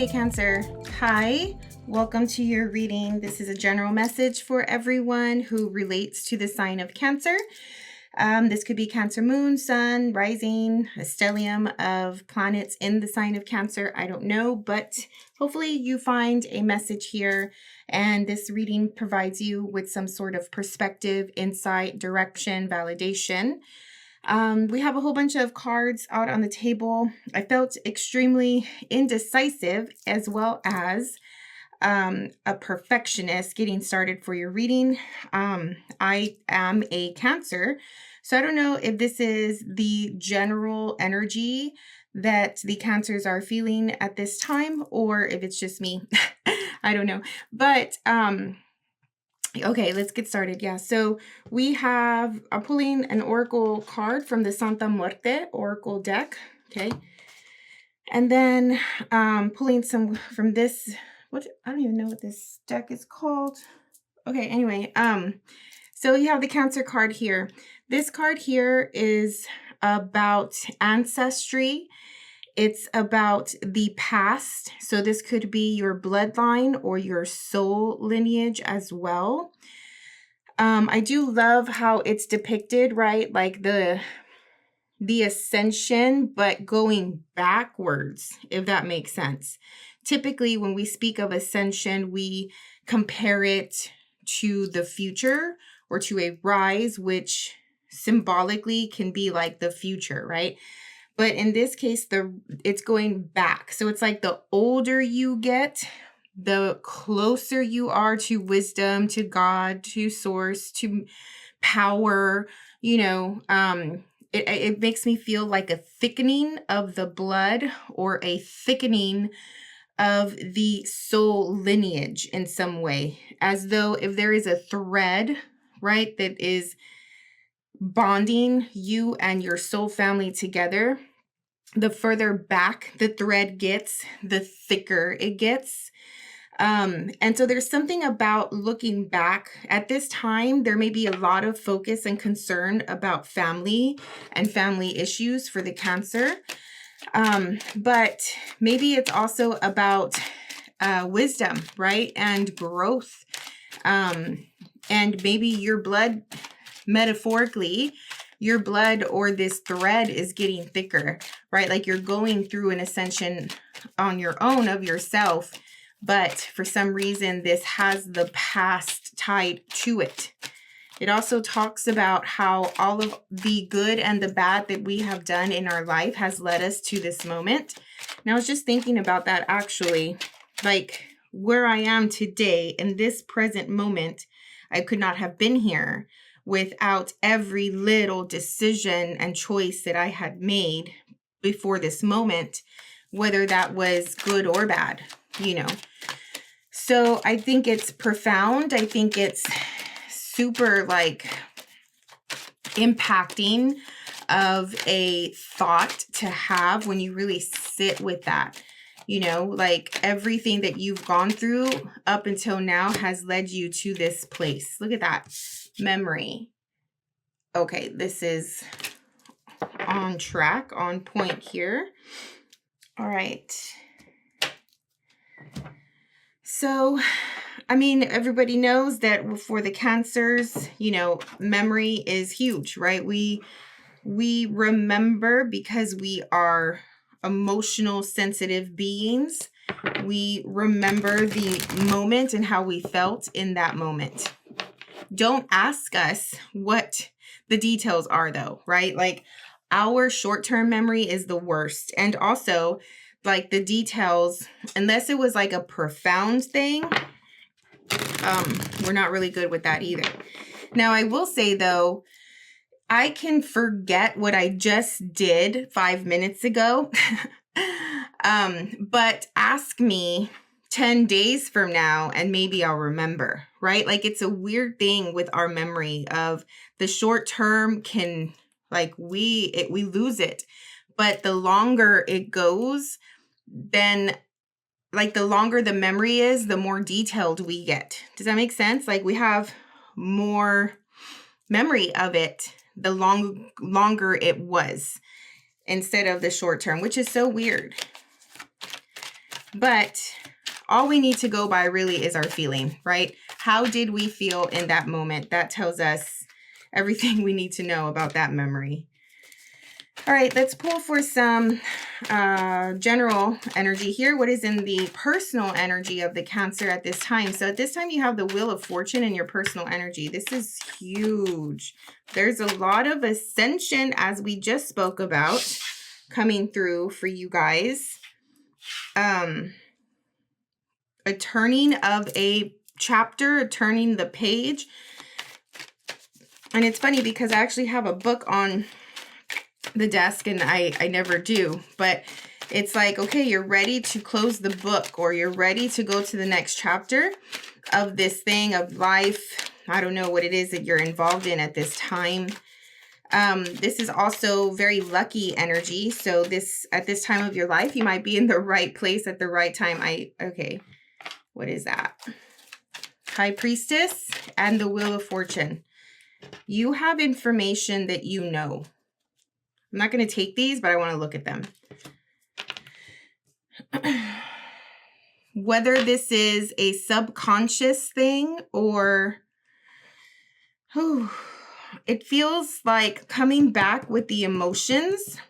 Okay, Cancer. Hi, welcome to your reading. This is a general message for everyone who relates to the sign of Cancer. This could be Cancer moon, sun, rising, a stellium of planets in the sign of Cancer. I don't know, but hopefully you find a message here, and this reading provides you with some sort of perspective, insight, direction, validation. We have a whole bunch of cards out on the table. I felt extremely indecisive as well as a perfectionist getting started for your reading. I am a Cancer, so I don't know if this is the general energy that the Cancers are feeling at this time or if it's just me. I don't know. But okay, let's get started. Yeah, so I'm pulling an oracle card from the Santa Muerte oracle deck. Okay, and then pulling some from this. I don't even know what this deck is called. Okay, anyway, so you have the Cancer card here. This card here is about ancestry. It's about the past. So this could be your bloodline or your soul lineage as well. I do love how it's depicted, right? Like the ascension, but going backwards, if that makes sense. Typically, when we speak of ascension, we compare it to the future or to a rise, which symbolically can be like the future, right? But in this case, it's going back. So it's like the older you get, the closer you are to wisdom, to God, to source, to power, it makes me feel like a thickening of the blood or a thickening of the soul lineage in some way, as though if there is a thread, right, that is bonding you and your soul family together, the further back the thread gets, the thicker it gets. And so there's something about looking back at this time. There may be a lot of focus and concern about family and family issues for the Cancer. But maybe it's also about wisdom, right? And growth. And maybe your blood, metaphorically, your blood or this thread is getting thicker, right? Like you're going through an ascension on your own of yourself, but for some reason, this has the past tied to it. It also talks about how all of the good and the bad that we have done in our life has led us to this moment. And I was just thinking about that actually, like where I am today in this present moment, I could not have been here without every little decision and choice that I had made before this moment, whether that was good or bad, So I think it's profound. I think it's super impacting of a thought to have when you really sit with that. Like everything that you've gone through up until now has led you to this place. Look at that. Memory. Okay, this is on track, on point here. All right. So, everybody knows that for the Cancers, memory is huge, right? We remember because we are emotional, sensitive beings. We remember the moment and how we felt in that moment. Don't ask us what the details are though, right? Like our short-term memory is the worst. And also like the details, unless it was like a profound thing, we're not really good with that either. Now, I will say though, I can forget what I just did 5 minutes ago, but ask me 10 days from now and maybe I'll remember, right? Like it's a weird thing with our memory of the short term can we lose it, but the longer it goes, then the longer the memory is, the more detailed we get. Does that make sense? Like we have more memory of it the longer it was instead of the short term, which is so weird. But all we need to go by really is our feeling, right? How did we feel in that moment? That tells us everything we need to know about that memory. All right, let's pull for some general energy here. What is in the personal energy of the Cancer at this time? So at this time, you have the Wheel of Fortune in your personal energy. This is huge. There's a lot of ascension, as we just spoke about, coming through for you guys. A turning of a chapter, a turning the page. And it's funny because I actually have a book on the desk and I never do, but it's like, okay, you're ready to close the book, or you're ready to go to the next chapter of this thing of life. I don't know what it is that you're involved in at this time. This is also very lucky energy. So at this time of your life, you might be in the right place at the right time. Okay, what is that? High Priestess and the Wheel of Fortune. You have information that you know. I'm not going to take these, but I want to look at them. Whether this is a subconscious thing or it feels like coming back with the emotions.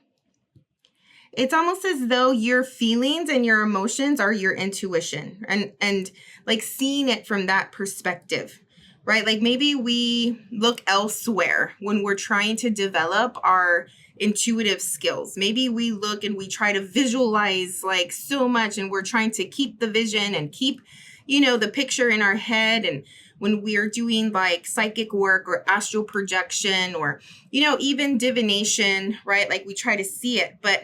It's almost as though your feelings and your emotions are your intuition, and like seeing it from that perspective, right? Like maybe we look elsewhere when we're trying to develop our intuitive skills. Maybe we look and we try to visualize like so much, and we're trying to keep the vision and keep, the picture in our head. And when we're doing like psychic work or astral projection or, even divination, right? Like we try to see it, but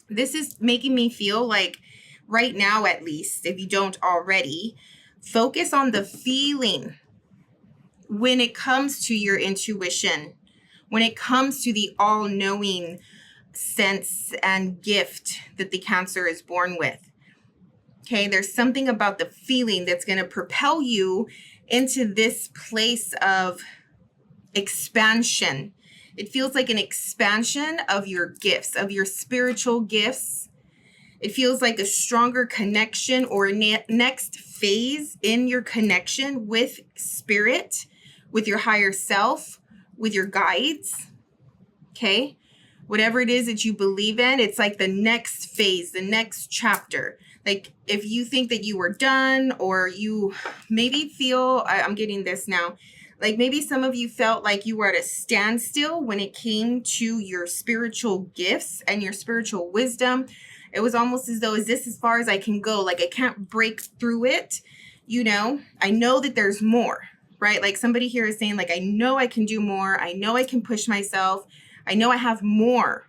this is making me feel like right now, at least, if you don't already, focus on the feeling when it comes to your intuition, when it comes to the all-knowing sense and gift that the Cancer is born with. Okay, there's something about the feeling that's going to propel you into this place of expansion. It feels like an expansion of your gifts, of your spiritual gifts. It feels like a stronger connection or a next phase in your connection with spirit, with your higher self, with your guides. Okay, whatever it is that you believe in, it's like the next phase, the next chapter. Like if you think that you were done, or you maybe feel, I'm getting this now, like maybe some of you felt like you were at a standstill when it came to your spiritual gifts and your spiritual wisdom. It was almost as though, is this as far as I can go? Like I can't break through it. I know that there's more, right? Like somebody here is saying like, I know I can do more. I know I can push myself. I know I have more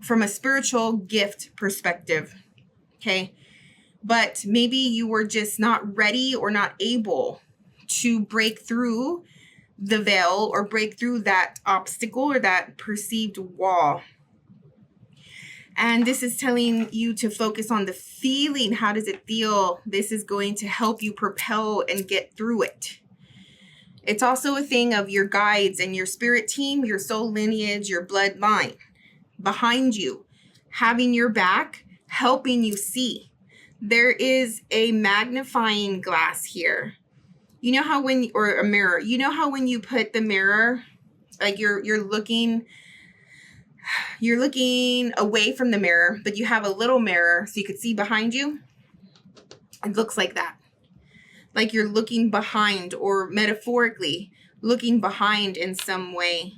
from a spiritual gift perspective. Okay. But maybe you were just not ready or not able to break through the veil or break through that obstacle or that perceived wall. And this is telling you to focus on the feeling. How does it feel? This is going to help you propel and get through it. It's also a thing of your guides and your spirit team, your soul lineage, your bloodline behind you, having your back, helping you see. There is a magnifying glass here. You know how or a mirror, how when you put the mirror, like you're looking away from the mirror, but you have a little mirror so you could see behind you. It looks like that. Like you're looking behind, or metaphorically looking behind in some way,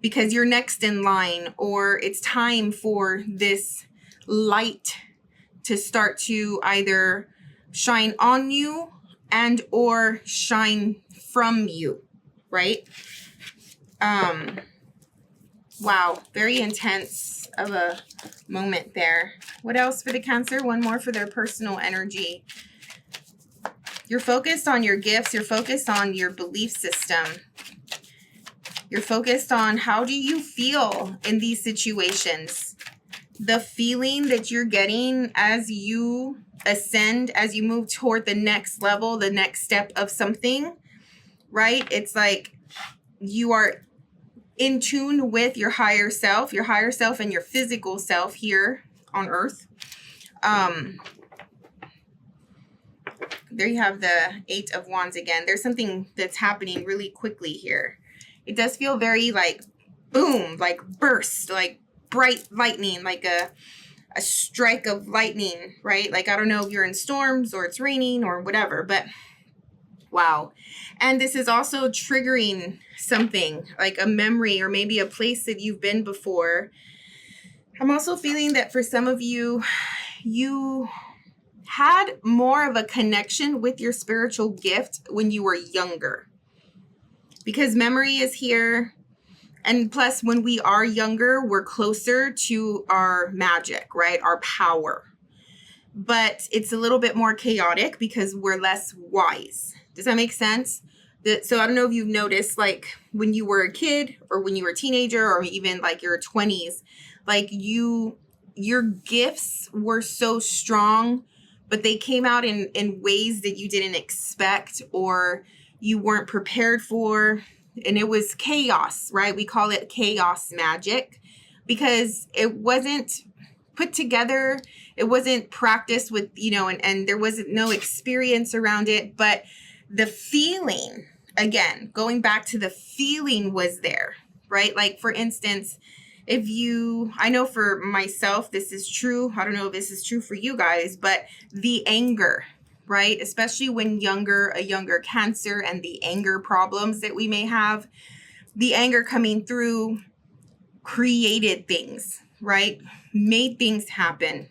because you're next in line, or it's time for this light to start to either shine on you and or shine from you, right? Wow, very intense of a moment there. What else for the Cancer? One more for their personal energy. You're focused on your gifts. You're focused on your belief system. You're focused on how do you feel in these situations. The feeling that you're getting as you ascend, as you move toward the next level, the next step of something, right? It's like you are in tune with your higher self and your physical self here on earth. There you have the 8 of Wands again. There's something that's happening really quickly here. It does feel very like boom, like burst, like bright lightning, like a strike of lightning, right? Like, I don't know if you're in storms or it's raining or whatever, but wow. And this is also triggering something like a memory or maybe a place that you've been before. I'm also feeling that for some of you, you had more of a connection with your spiritual gift when you were younger, because memory is here. And plus, when we are younger, we're closer to our magic, right? Our power. But it's a little bit more chaotic because we're less wise. Does that make sense? So I don't know if you've noticed, like when you were a kid or when you were a teenager or even like your 20s, like your gifts were so strong, but they came out in ways that you didn't expect or you weren't prepared for. And it was chaos, right? We call it chaos magic because it wasn't put together. It wasn't practiced with, and there wasn't no experience around it. But the feeling, again, going back to the feeling was there, right? Like, for instance, I know for myself, this is true. I don't know if this is true for you guys, but the anger, right? Especially when a younger Cancer and the anger problems that we may have, the anger coming through created things, right? Made things happen,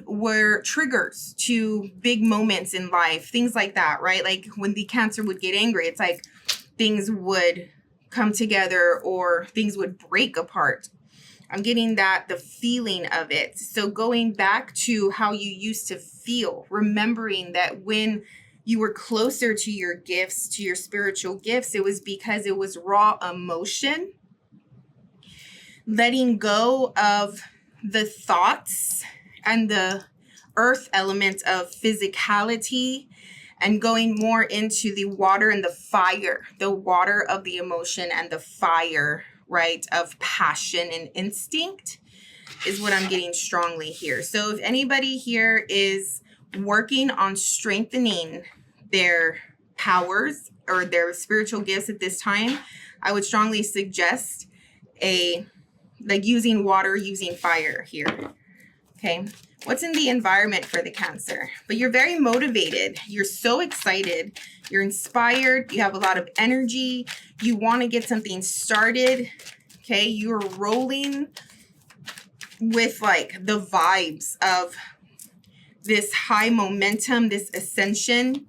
were triggers to big moments in life, things like that, right? Like when the Cancer would get angry, it's like things would come together or things would break apart. I'm getting the feeling of it. So going back to how you used to feel, remembering that when you were closer to your gifts, to your spiritual gifts, it was because it was raw emotion, letting go of the thoughts and the earth element of physicality and going more into the water and the water of the emotion and the fire, right, of passion and instinct is what I'm getting strongly here. So if anybody here is working on strengthening their powers or their spiritual gifts at this time, I would strongly suggest using water, using fire here. Okay. What's in the environment for the Cancer? But you're very motivated. You're so excited. You're inspired. You have a lot of energy. You want to get something started. Okay. You're rolling with like the vibes of this high momentum, this ascension.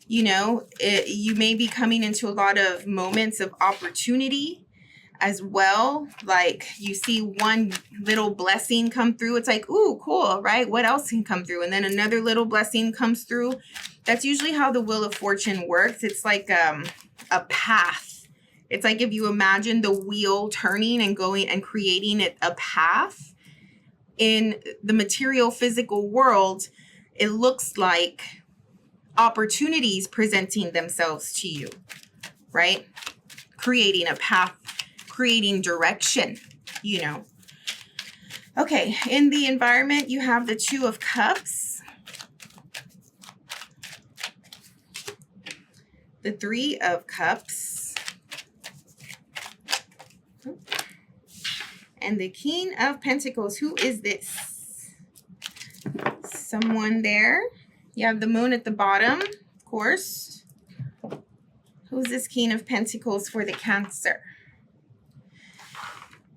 You may be coming into a lot of moments of opportunity as well. Like you see one little blessing come through. It's like, ooh, cool, right? What else can come through? And then another little blessing comes through. That's usually how the Wheel of Fortune works. It's like a path. It's like if you imagine the wheel turning and going and creating a path in the material physical world, it looks like opportunities presenting themselves to you, right? Creating a path, creating direction, Okay, in the environment, you have the 2 of Cups, the 3 of Cups, and the King of Pentacles. Who is this? Someone there. You have the Moon at the bottom, of course. Who's this King of Pentacles for the Cancer?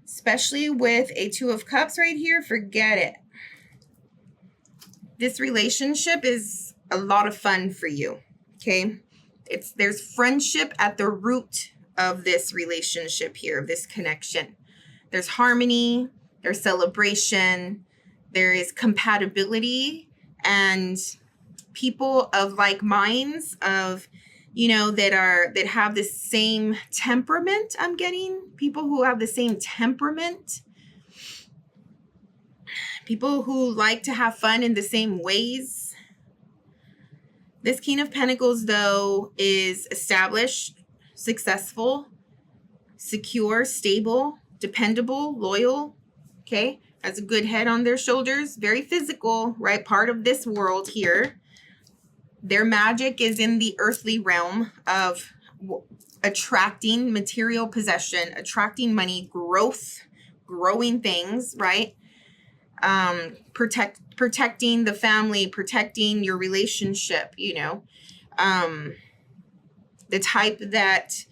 Especially with a 2 of Cups right here, forget it. This relationship is a lot of fun for you, okay? There's friendship at the root of this relationship here, of this connection. There's harmony, there's celebration, there is compatibility, and people of like minds, of that have the same temperament. I'm getting people who have the same temperament, people who like to have fun in the same ways. This King of Pentacles, though, is established, successful, secure, stable, dependable, loyal, okay? has a good head on their shoulders, very physical, right? Part of this world here. Their magic is in the earthly realm of attracting material possession, attracting money, growth, growing things, right? Protecting the family, protecting your relationship, you know. The type that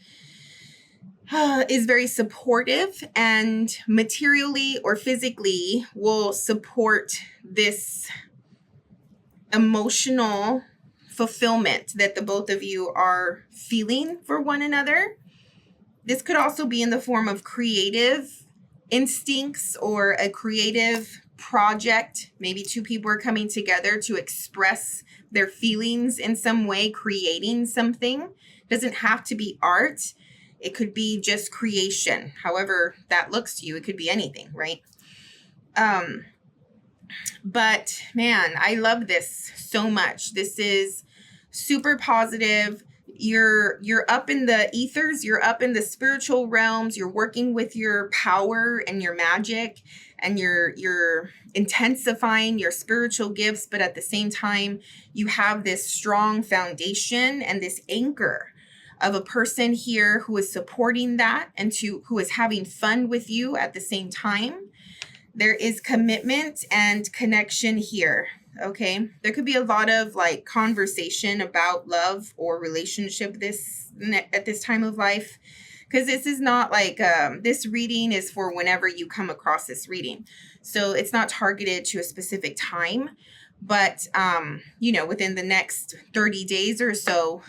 is very supportive and materially or physically will support this emotional fulfillment that the both of you are feeling for one another. This could also be in the form of creative instincts or a creative project. Maybe two people are coming together to express their feelings in some way, creating something. Doesn't have to be art. It could be just creation. However that looks to you, it could be anything, right? But man, I love this so much. This is super positive. You're up in the ethers, you're up in the spiritual realms, you're working with your power and your magic, and you're intensifying your spiritual gifts, but at the same time, you have this strong foundation and this anchor of a person here who is supporting that and who is having fun with you at the same time. There is commitment and connection here, okay? There could be a lot of like conversation about love or relationship at this time of life, because this is not like, this reading is for whenever you come across this reading. So it's not targeted to a specific time, but, you know, within the next 30 days or so,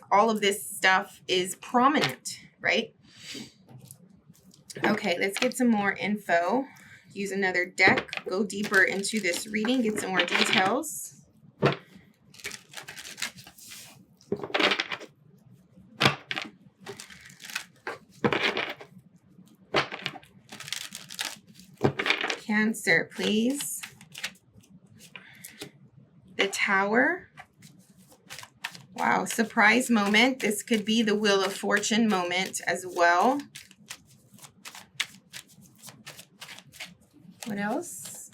all of this stuff is prominent, right? Okay, let's get some more info. Use another deck, go deeper into this reading, get some more details. Cancer, please. The Tower. Wow, surprise moment. This could be the Wheel of Fortune moment as well. What else?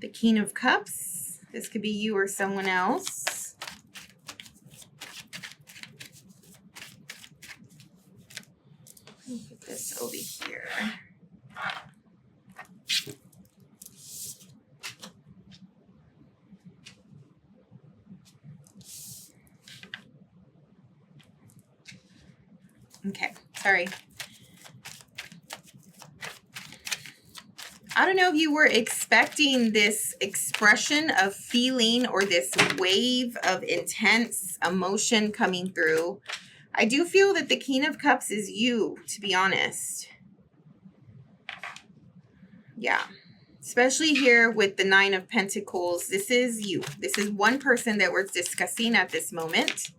The King of Cups. This could be you or someone else. Put this over here. Okay, sorry. I don't know if you were expecting this expression of feeling or this wave of intense emotion coming through. I do feel that the King of Cups is you, to be honest. Yeah. Especially here with the Nine of Pentacles. This is you. This is one person that we're discussing at this moment.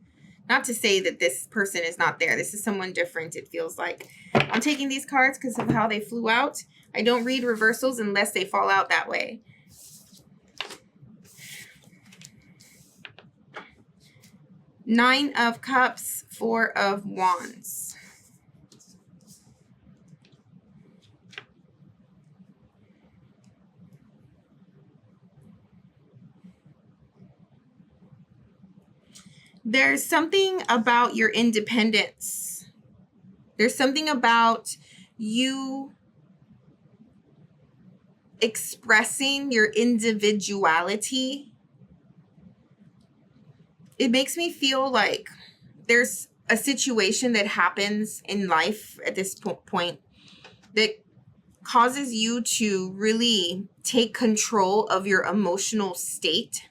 Not to say that this person is not there. This is someone different, it feels like. I'm taking these cards because of how they flew out. I don't read reversals unless they fall out that way. Nine of Cups, Four of Wands. There's something about your independence. There's something about you expressing your individuality. It makes me feel like there's a situation that happens in life at this point that causes you to really take control of your emotional state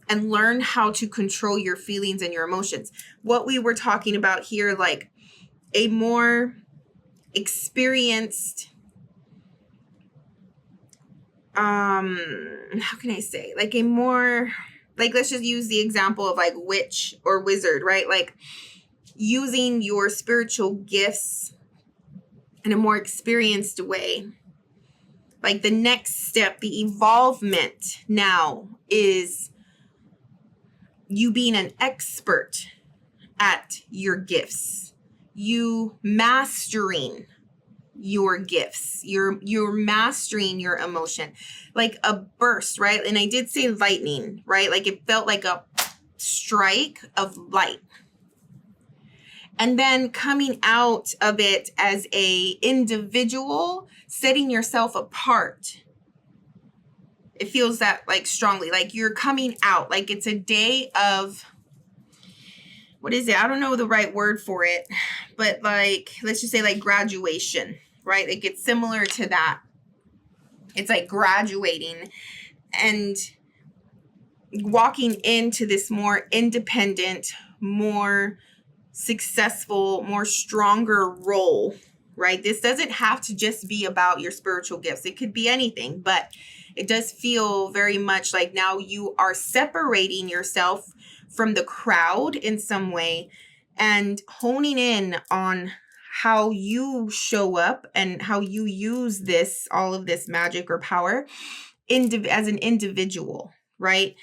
and learn how to control your feelings and your emotions. What we were talking about here, like a more experienced, how can I say, like a more, like, let's just use the example of like witch or wizard, right? Like using your spiritual gifts in a more experienced way. Like the next step, the evolvement now is you being an expert at your gifts. you mastering your gifts. You're mastering your emotion. Like a burst, right? And I did say lightning, right? Like it felt like a strike of light. And then coming out of it as a individual, setting yourself apart. It feels that like strongly, like you're coming out, like it's a day of, what is it? I don't know the right word for it, but like, let's just say like graduation, right? Like it's similar to that. It's like graduating and walking into this more independent, more successful, more stronger role, right? This doesn't have to just be about your spiritual gifts. It could be anything, but it does feel very much like now you are separating yourself from the crowd in some way and honing in on how you show up and how you use this, all of this magic or power as an individual, right?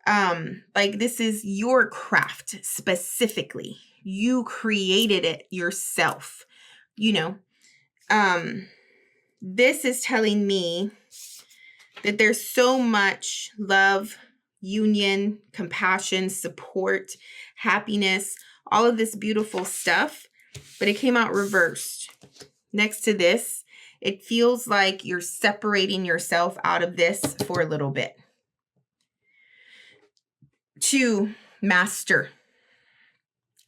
Like this is your craft specifically. You created it yourself, you know. This is telling me that there's so much love, union, compassion, support, happiness, all of this beautiful stuff, but it came out reversed. Next to this, it feels like you're separating yourself out of this for a little bit to master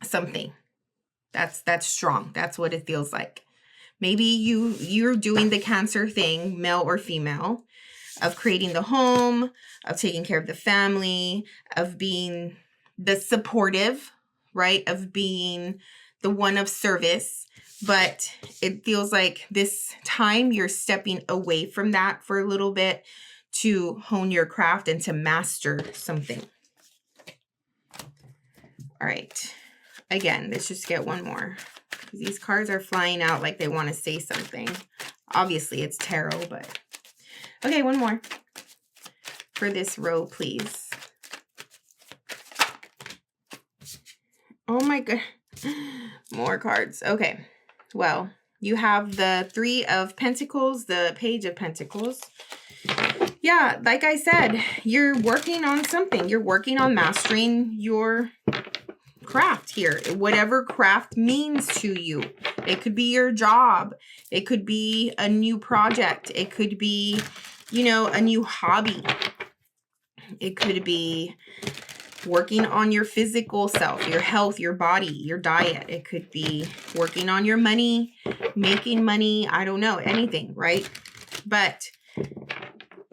something. That's strong. That's what it feels like. Maybe you're doing the Cancer thing, male or female, of creating the home, of taking care of the family, of being the supportive, right? Of being the one of service. But it feels like this time you're stepping away from that for a little bit to hone your craft and to master something. All right. Again, let's just get one more. These cards are flying out like they want to say something. Obviously, it's tarot, but... Okay, one more for this row, please. Oh my god. More cards. Okay. Well, you have the Three of Pentacles, the Page of Pentacles. Yeah, like I said, you're working on something. You're working on mastering your craft here, whatever craft means to you. It could be your job. It could be a new project. It could be, you know, a new hobby. It could be working on your physical self, your health, your body, your diet. It could be working on your money, making money. I don't know, anything, right? But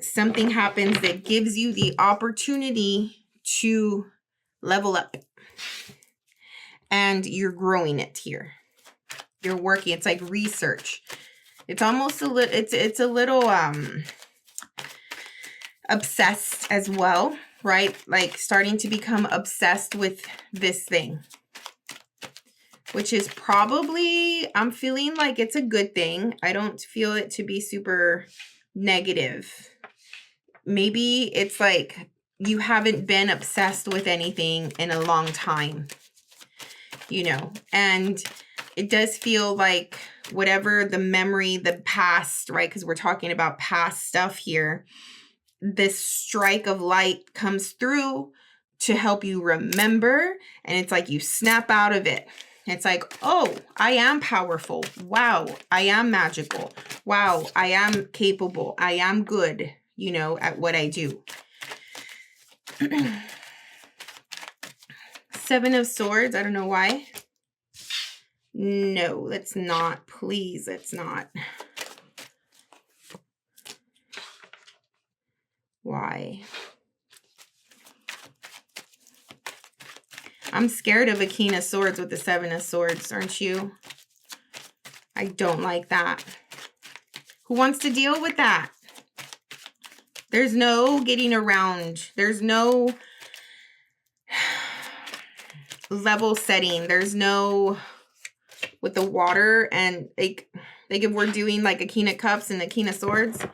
something happens that gives you the opportunity to level up. And you're growing it here. You're working. It's like research. It's almost a little, it's a little obsessed as well, right? Like starting to become obsessed with this thing, which is probably, I'm feeling like it's a good thing. I don't feel it to be super negative. Maybe it's like you haven't been obsessed with anything in a long time. You know, and it does feel like whatever the memory, the past, right? Because we're talking about past stuff here. This strike of light comes through to help you remember. And it's like you snap out of it. It's like, oh, I am powerful. Wow, I am magical. Wow, I am capable. I am good, you know, at what I do. Seven of Swords. I don't know why. No, let's not. Please, let's not. Why? I'm scared of a King of Swords with the Seven of Swords, aren't you? I don't like that. Who wants to deal with that? There's no getting around. There's no level setting. There's no with the water, and like if we're doing like a King of Cups and a King of Swords,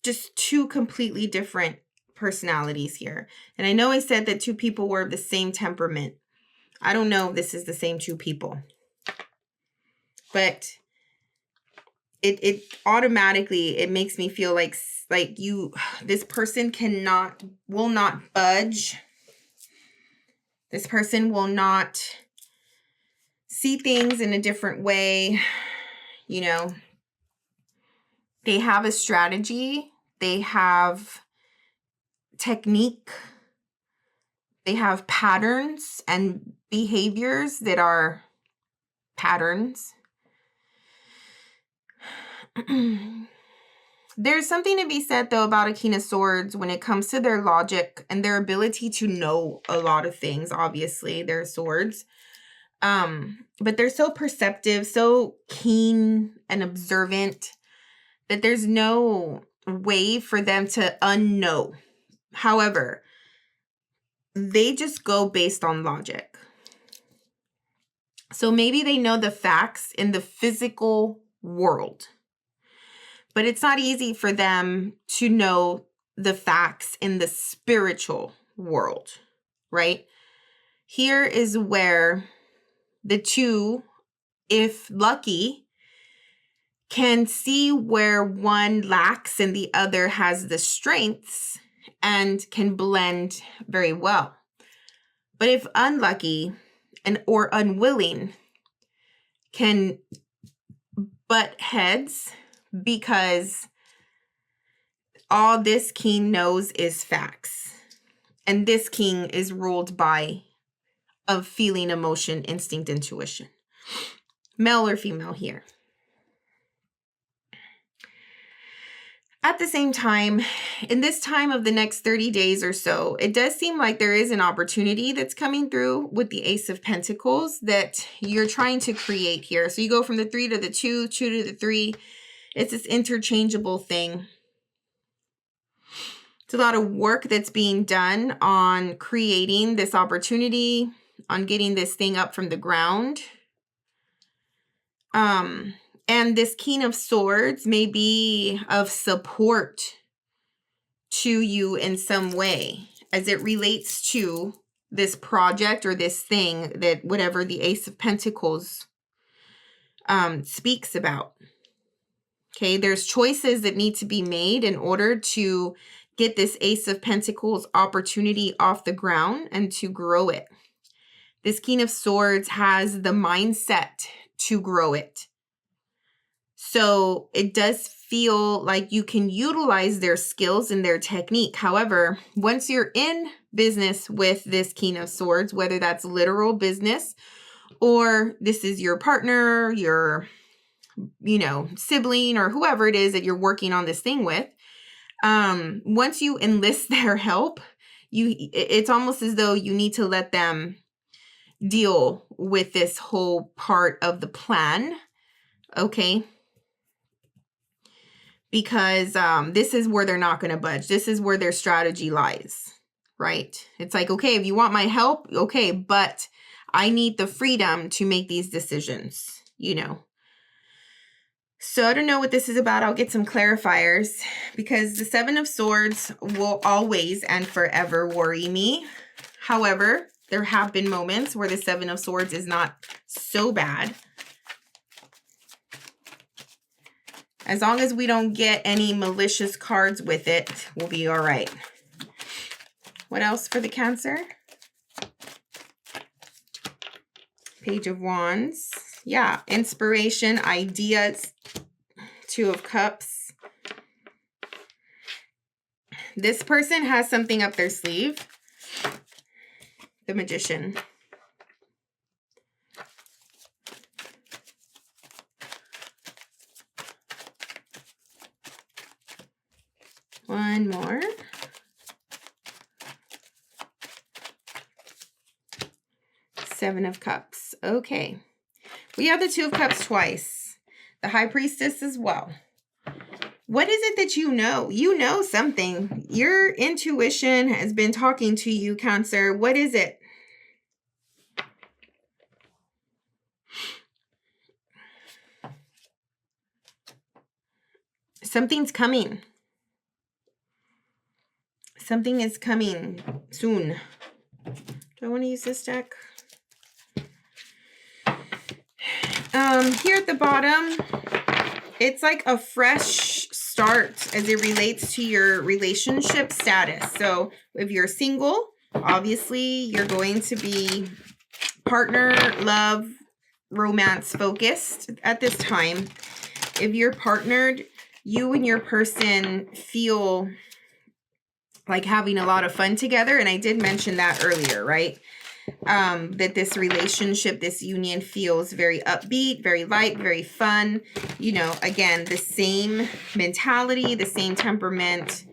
just two completely different personalities here. And I know I said that two people were of the same temperament. I don't know if this is the same two people. but it automatically, it makes me feel like this person will not budge. This person will not see things in a different way. You know, they have a strategy. They have technique. They have patterns and behaviors that are patterns. There's something to be said, though, about a King of Swords when it comes to their logic and their ability to know a lot of things. Obviously, they're swords. But they're so perceptive, so keen and observant that there's no way for them to unknow. However, they just go based on logic. So maybe they know the facts in the physical world, but it's not easy for them to know the facts in the spiritual world, right? Here is where the two, if lucky, can see where one lacks and the other has the strengths and can blend very well. But if unlucky or unwilling, can butt heads, because all this king knows is facts. And this king is ruled by a feeling, emotion, instinct, intuition. Male or female here. At the same time, in this time of the next 30 days or so, it does seem like there is an opportunity that's coming through with the Ace of Pentacles that you're trying to create here. So you go from the 3 to the 2, 2 to the 3. It's this interchangeable thing. It's a lot of work that's being done on creating this opportunity, on getting this thing up from the ground. And this King of Swords may be of support to you in some way as it relates to this project or this thing that whatever the Ace of Pentacles speaks about. Okay, there's choices that need to be made in order to get this Ace of Pentacles opportunity off the ground and to grow it. This King of Swords has the mindset to grow it. So it does feel like you can utilize their skills and their technique. However, once you're in business with this King of Swords, whether that's literal business or this is your partner, your, sibling or whoever it is that you're working on this thing with, once you enlist their help, it's almost as though you need to let them deal with this whole part of the plan. Okay. Because this is where they're not going to budge. This is where their strategy lies, right? It's like, okay, if you want my help, okay, but I need the freedom to make these decisions, So I don't know what this is about. I'll get some clarifiers because the 7 of Swords will always and forever worry me. However, there have been moments where the 7 of Swords is not so bad. As long as we don't get any malicious cards with it, we'll be all right. What else for the Cancer? Page of Wands. Yeah, inspiration, ideas. 2 of Cups. This person has something up their sleeve. The Magician. One more. Seven of Cups. Okay. We have the 2 of Cups twice. The High Priestess as well. What is it that you know? You know something. Your intuition has been talking to you, Cancer. What is it? Something's coming. Something is coming soon. Do I want to use this deck? Here at the bottom, it's like a fresh start as it relates to your relationship status. So if you're single, obviously you're going to be partner, love, romance focused at this time. If you're partnered, you and your person feel like having a lot of fun together. And I did mention that earlier, right? That this relationship, this union feels very upbeat, very light, very fun. You know, again, the same mentality, the same temperament.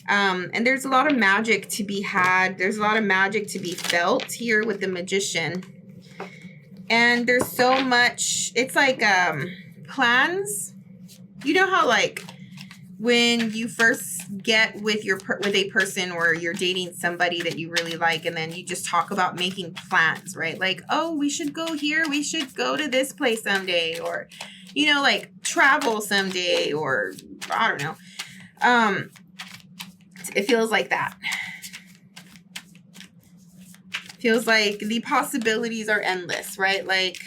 And there's a lot of magic to be had. There's a lot of magic to be felt here with the Magician. And there's so much, it's like plans. You know how like when you first get with a person or you're dating somebody that you really like, and then you just talk about making plans, right? Like, oh, we should go here. We should go to this place someday, or, you know, like travel someday, or I don't know. It feels like that. Feels like the possibilities are endless, right? Like,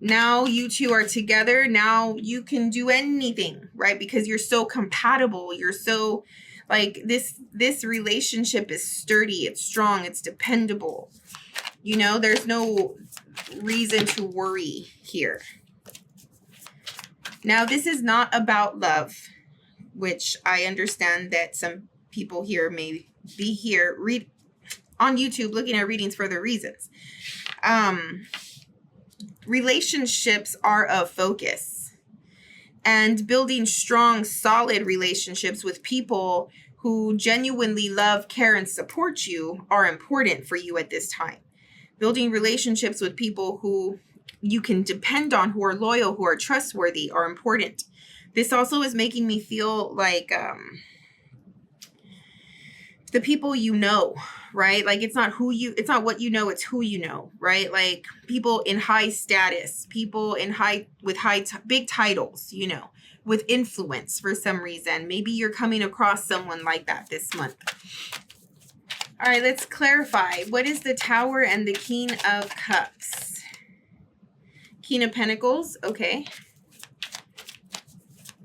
now you two are together. Now you can do anything, right? Because you're so compatible. You're so like this relationship is sturdy. It's strong. It's dependable. You know, there's no reason to worry here. Now, this is not about love, which I understand that some people here may be here on YouTube looking at readings for other reasons. Relationships are a focus, and building strong, solid relationships with people who genuinely love, care, and support you are important for you at this time. Building relationships with people who you can depend on, who are loyal, who are trustworthy, are important. This also is making me feel like the people you know, right? Like it's not what you know, it's who you know, right? Like people in high status, people in big titles, you know, with influence for some reason. Maybe you're coming across someone like that this month. All right, let's clarify. What is the Tower and the King of Cups? King of Pentacles, okay.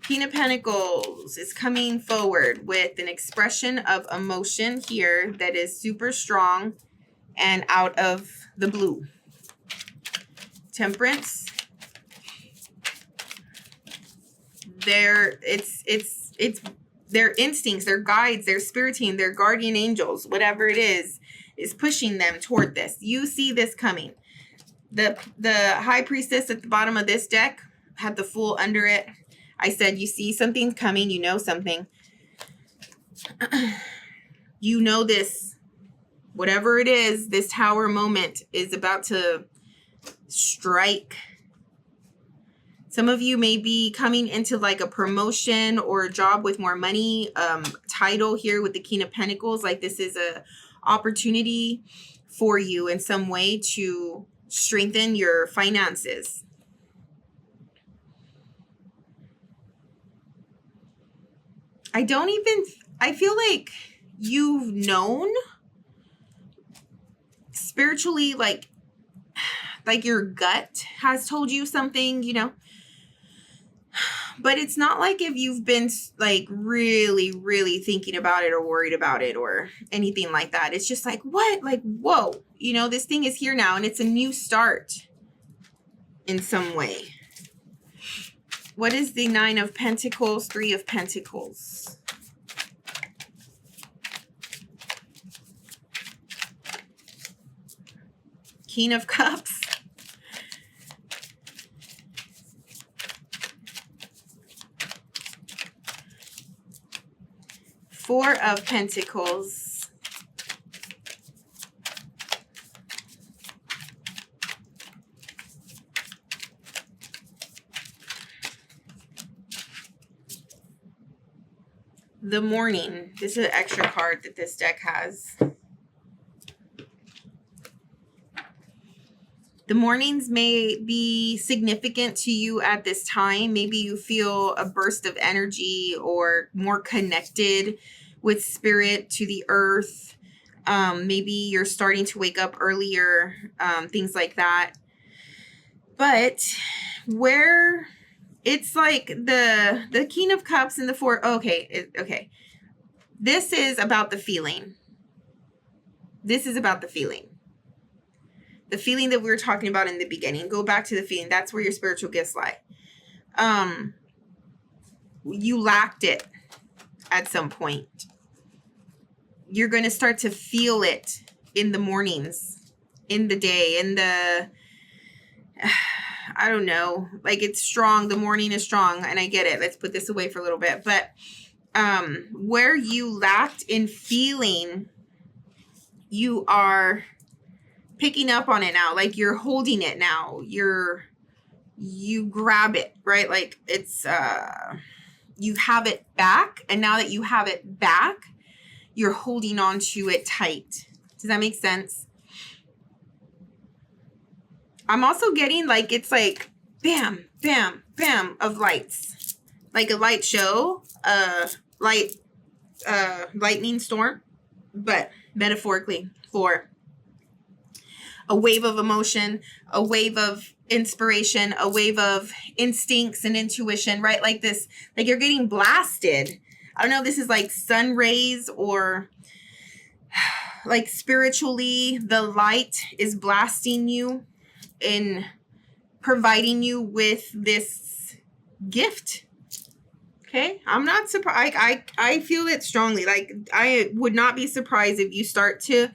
King of Pentacles is coming forward with an expression of emotion here that is super strong and out of the blue. Temperance. It's their instincts, their guides, their spirit team, their guardian angels, whatever it is pushing them toward this. You see this coming. The High Priestess at the bottom of this deck had the Fool under it. I said, you see something coming, you know something. You know this. Whatever it is, this Tower moment is about to strike. Some of you may be coming into like a promotion or a job with more money, title here with the King of Pentacles. Like this is a opportunity for you in some way to strengthen your finances. I feel like you've known spiritually, like your gut has told you something, you know, but it's not like if you've been like really, really thinking about it or worried about it or anything like that. It's just like, what? Like, whoa, you know, this thing is here now and it's a new start in some way. What is the Nine of Pentacles, Three of Pentacles? King of Cups. Four of Pentacles. The Morning. This is an extra card that this deck has. The mornings may be significant to you at this time. Maybe you feel a burst of energy or more connected with spirit to the earth. Maybe you're starting to wake up earlier, things like that. But where it's like the King of Cups and the Four. Okay. Okay. This is about the feeling. This is about the feeling. The feeling that we were talking about in the beginning. Go back to the feeling. That's where your spiritual gifts lie. You lacked it at some point. You're going to start to feel it in the mornings, in the day, in the, I don't know, like it's strong. The morning is strong, and I get it. Let's put this away for a little bit. But where you lacked in feeling, you are picking up on it now. Like you're holding it now. You grab it, right? Like it's, you have it back. And now that you have it back, you're holding on to it tight. Does that make sense? I'm also getting like, it's like bam, bam, bam of lights. Like a light show, lightning storm, but metaphorically for a wave of emotion, a wave of inspiration, a wave of instincts and intuition, right? Like this, like you're getting blasted. I don't know if this is like sun rays or like spiritually, the light is blasting you in providing you with this gift. Okay. I'm not surprised. I feel it strongly. Like I would not be surprised if you start to,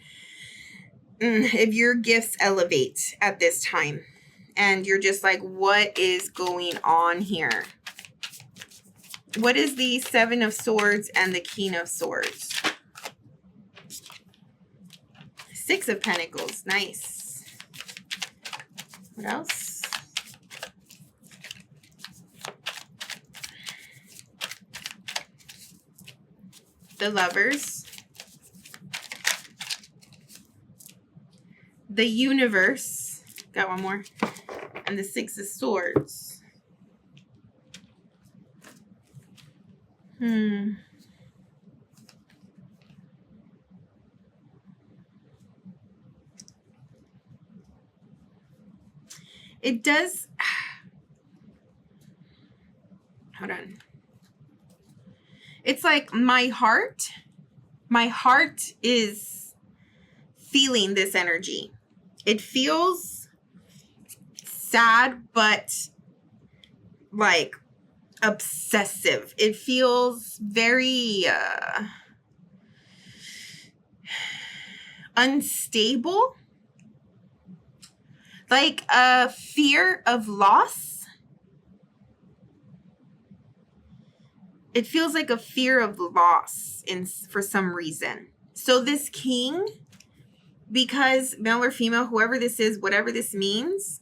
if your gifts elevate at this time and you're just like, what is going on here? What is the Seven of Swords and the King of Swords? Six of Pentacles. Nice. What else? The Lovers. The Universe. Got one more. And the Six of Swords. It does. Hold on. It's like my heart is feeling this energy. It feels sad, but like obsessive. It feels very unstable, like a fear of loss. It feels like a fear of loss for some reason. So this king, because male or female, whoever this is, whatever this means,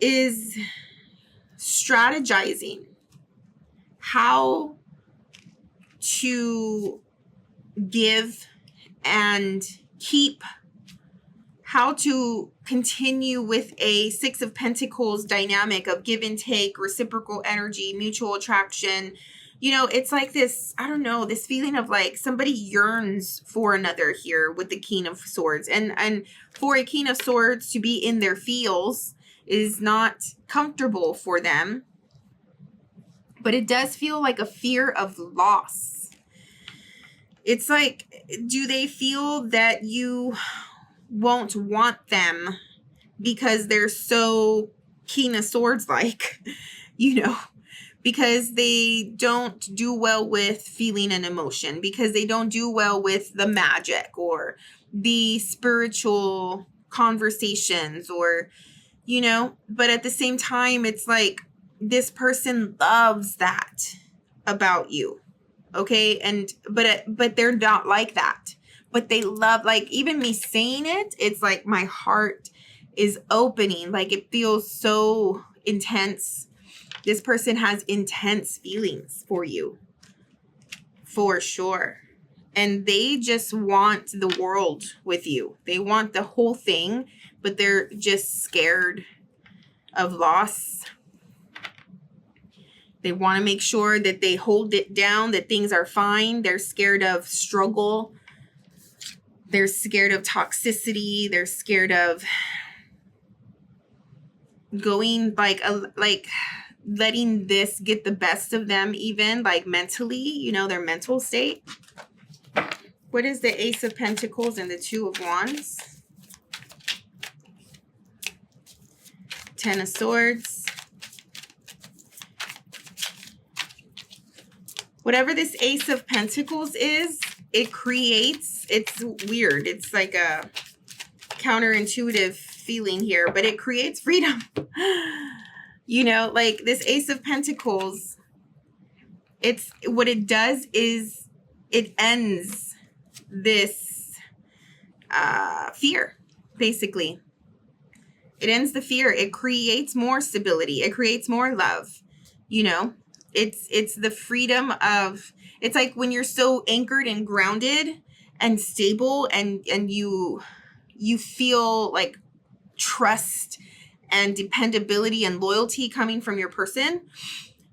is strategizing how to give and keep, how to continue with a Six of Pentacles dynamic of give and take, reciprocal energy, mutual attraction. You know, it's like this, I don't know, this feeling of like somebody yearns for another here with the King of Swords. And for a King of Swords to be in their feels is not comfortable for them. But it does feel like a fear of loss. It's like, do they feel that you won't want them because they're so King of Swords like, you know, because they don't do well with feeling and emotion, because they don't do well with the magic or the spiritual conversations or, you know, but at the same time, it's like this person loves that about you. Okay. And, but they're not like that, but they love, like even me saying it, it's like my heart is opening. Like it feels so intense. This person has intense feelings for you, for sure. And they just want the world with you. They want the whole thing, but they're just scared of loss. They want to make sure that they hold it down, that things are fine. They're scared of struggle. They're scared of toxicity. They're scared of going like letting this get the best of them, even like mentally, you know, their mental state. What is the Ace of Pentacles and the Two of Wands? Ten of Swords. Whatever this Ace of Pentacles is, it creates, it's weird. It's like a counterintuitive feeling here, but it creates freedom. You know, like this Ace of Pentacles, it's what it does is it ends this fear, basically. It ends the fear. It creates more stability. It creates more love. You know, it's the freedom of, it's like when you're so anchored and grounded and stable and you feel like trust and dependability and loyalty coming from your person.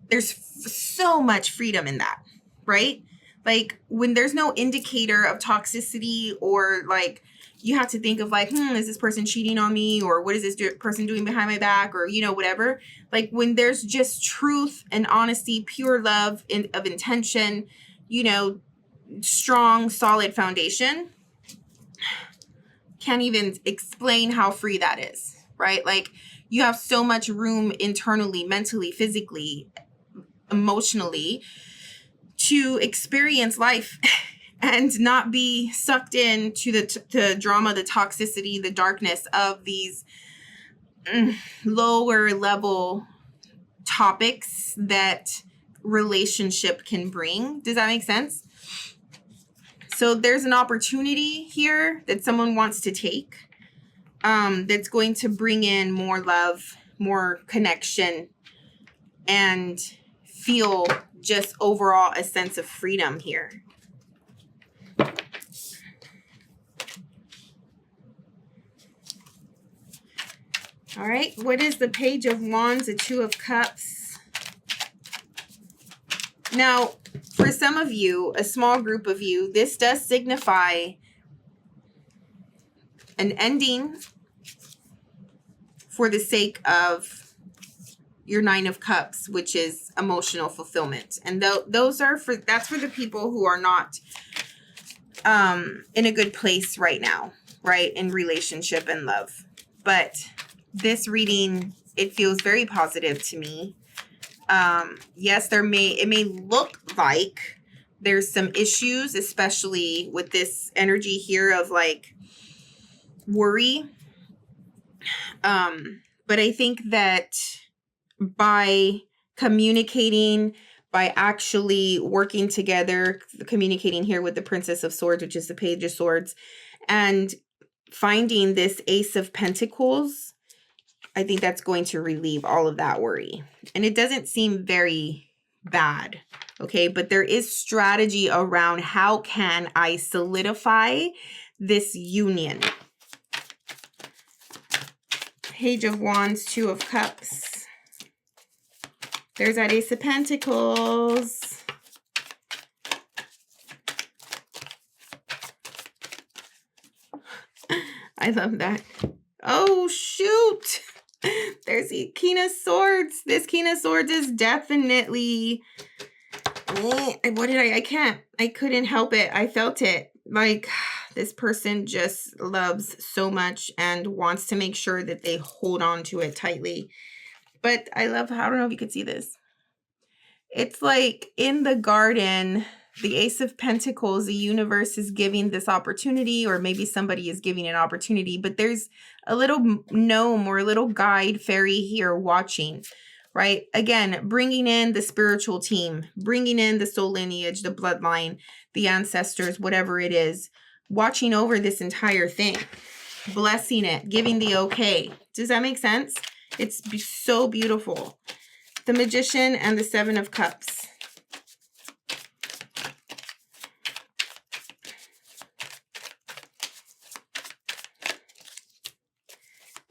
There's so much freedom in that, right? Like when there's no indicator of toxicity, or like you have to think of like, is this person cheating on me? Or what is this person doing behind my back? Or, you know, whatever. Like when there's just truth and honesty, pure love of intention, you know, strong, solid foundation. Can't even explain how free that is, right? Like you have so much room internally, mentally, physically, emotionally to experience life and not be sucked into the drama, the toxicity, the darkness of these lower level topics that relationship can bring. Does that make sense? So there's an opportunity here that someone wants to take, that's going to bring in more love, more connection, and feel just overall a sense of freedom here. All right, what is the Page of Wands, the Two of Cups? Now, for some of you, a small group of you, this does signify an ending for the sake of your Nine of Cups, which is emotional fulfillment. And those are that's for the people who are not in a good place right now, right? In relationship and love. But this reading, it feels very positive to me. Yes, it may look like there's some issues, especially with this energy here of like worry. But I think that by communicating, by actually working together, communicating here with the Princess of Swords, which is the Page of Swords, and finding this Ace of Pentacles, I think that's going to relieve all of that worry. And it doesn't seem very bad, okay? But there is strategy around how can I solidify this union. Page of Wands, Two of Cups. There's that Ace of Pentacles. I love that. Oh, shoot. There's the King of Swords. This King of Swords is definitely... I couldn't help it. I felt it. Like, this person just loves so much and wants to make sure that they hold on to it tightly. But I love how, I don't know if you could see this. It's like in the garden, the Ace of Pentacles, the universe is giving this opportunity, or maybe somebody is giving an opportunity, but there's a little gnome or a little guide fairy here watching, right? Again, bringing in the spiritual team, bringing in the soul lineage, the bloodline, the ancestors, whatever it is, watching over this entire thing, blessing it, giving the okay. Does that make sense? It's so beautiful. The Magician and the Seven of Cups.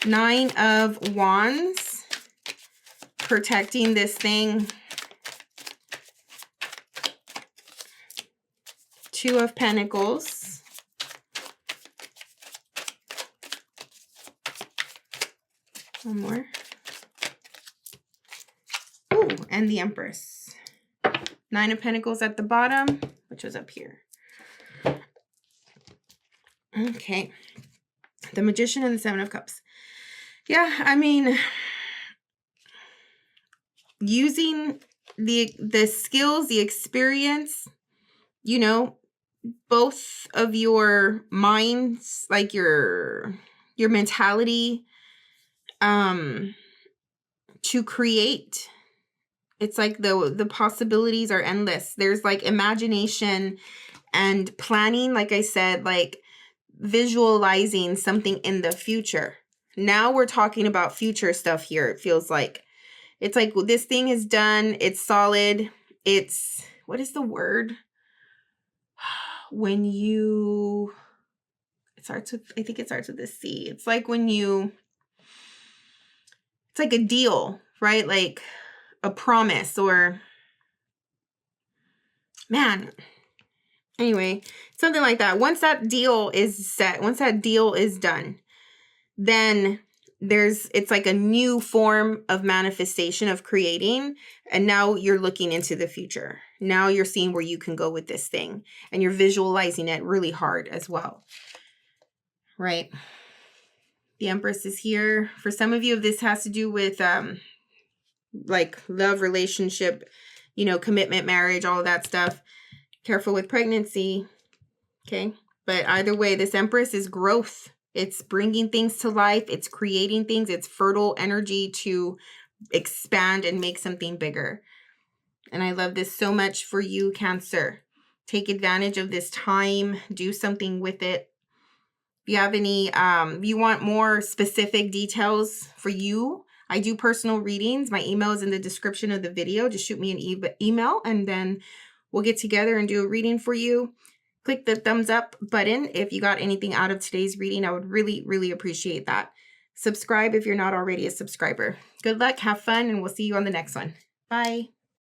Nine of Wands, protecting this thing. Two of Pentacles. One more. and the Empress. 9 of Pentacles at the bottom, which was up here. Okay. The Magician and the 7 of Cups. Yeah, I mean, using the skills, the experience, you know, both of your minds, like your mentality, to create. It's like the possibilities are endless. There's like imagination and planning, like I said, like visualizing something in the future. Now we're talking about future stuff here. It feels like it's like this thing is done. It's solid. It's, what is the word? When you, it starts with, I think it starts with a C. It's like when you, it's like a deal, right? Like a promise or, man, anyway, something like that. Once that deal is set, once that deal is done, then it's like a new form of manifestation of creating. And now you're looking into the future. Now you're seeing where you can go with this thing and you're visualizing it really hard as well. Right. The Empress is here. For some of you, this has to do with, like love, relationship, you know, commitment, marriage, all of that stuff. Careful with pregnancy. Okay. But either way, this Empress is growth. It's bringing things to life. It's creating things. It's fertile energy to expand and make something bigger. And I love this so much for you, Cancer. Take advantage of this time. Do something with it. If you have any, you want more specific details for you, I do personal readings. My email is in the description of the video. Just shoot me an email and then we'll get together and do a reading for you. Click the thumbs up button if you got anything out of today's reading. I would really, really appreciate that. Subscribe if you're not already a subscriber. Good luck, have fun, and we'll see you on the next one. Bye.